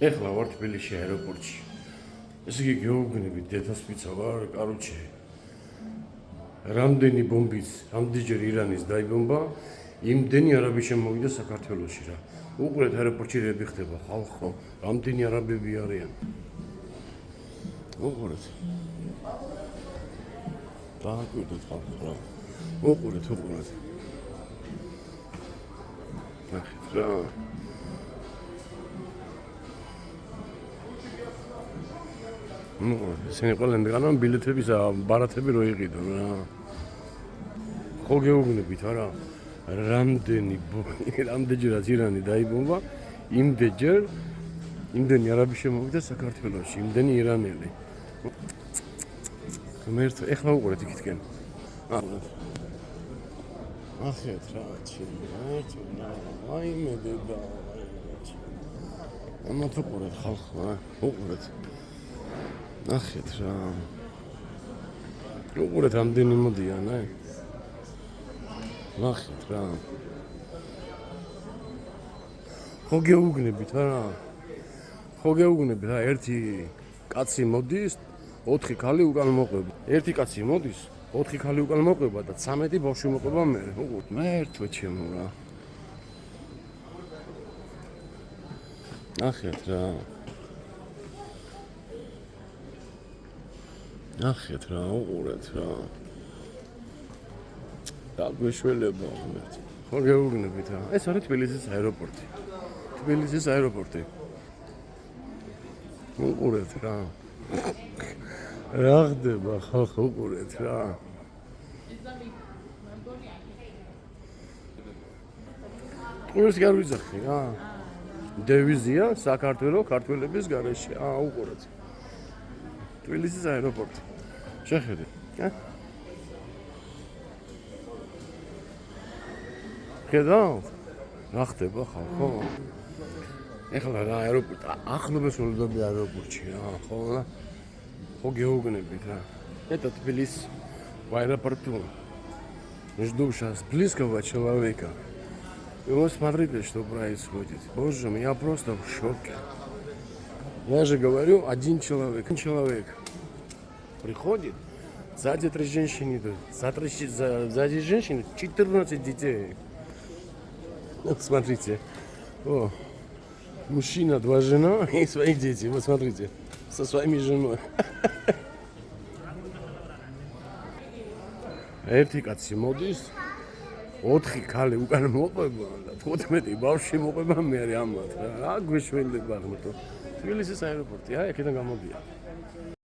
ეხლა ვარ თბილისში აეროპორტში. ესე იგი გეუბნებით დედასპიცა ვარ, კაროჩე. რამდენი ბომბიც, რამდენჯერ ირანის დაიბომბა, იმდენი არაბი შემოვიდა საქართველოში რა. უყურეთ აეროპორტში რები ხდება ხალხო, რამდენი არაბები არიან. უყურეთ. დააკვირდეთ ხალხო რა. უყურეთ. ნახეთ რა. ისინი ყველანი განან ბილეთების ბარათები რო იყიდონ რა. ხო გეუბნებით არა? რამდენჯერაც ირანი დაიბომბა, იმდენი არაბი შემოვიდა საქართველოში, იმდენი ირანელი. ღმერთო, ეხლა უყურეთ იქითკენ. ნახეთ რა, ღმერთო, აიმე დედა. ამათ უყურეთ ხალხო, უყურეთ. ნახეთ რა. უყურეთ რამდენი მოდიან, ნახეთ რა. ხო გეუბნებით არა? ხო გეუბნებით რა, ერთი კაცი მოდის, 4 ქალი უკან მოყვება. ერთი კაცი მოდის, 4 ქალი უკან მოყვება და 13 ბავშვი მოყვება მე. უყურთ, მერთო ჩემო რა. ნახეთ რა. ნახეთ რა, უყურეთ რა. დაგვეშველება ღმერთო. ხო გეუბნებით რა. ეს არის თბილისის აეროპორტი. თბილისის აეროპორტი. უყურეთ რა. რა ხდება ხალხო, უყურეთ რა. ეს გარვიზახი რა. დევიზია საქართველოს ქართველების გარეშე. უყურეთ. თბილისის აეროპორტი. შეხედეთ. ხედავთ? რა ხდება ხალხო? ეხლა რა აეროპორტი, ახლობეს ვლდები აეროპორტში რა, ხო? ხო геогнебит რა. Это Тбилиси, в аэропорту. Жду сейчас близкого человека. И вот смотрите, что происходит. Боже мой, я просто в шоке. Я же говорю, один человек приходит, сзади 3 женщины идут, сзади женщины 14 детей. Вот смотрите, мужчина, 2 жена и свои дети, вот смотрите, со своими женой. ერთი კაცი მოდის, 4 ქალი უკან მოყვება და 15 ბავშვი მოყვება მე ამათ რა. რა გვეშველება ღმერთო. თბილისის აეროპორტი, აქედან გამოდიან.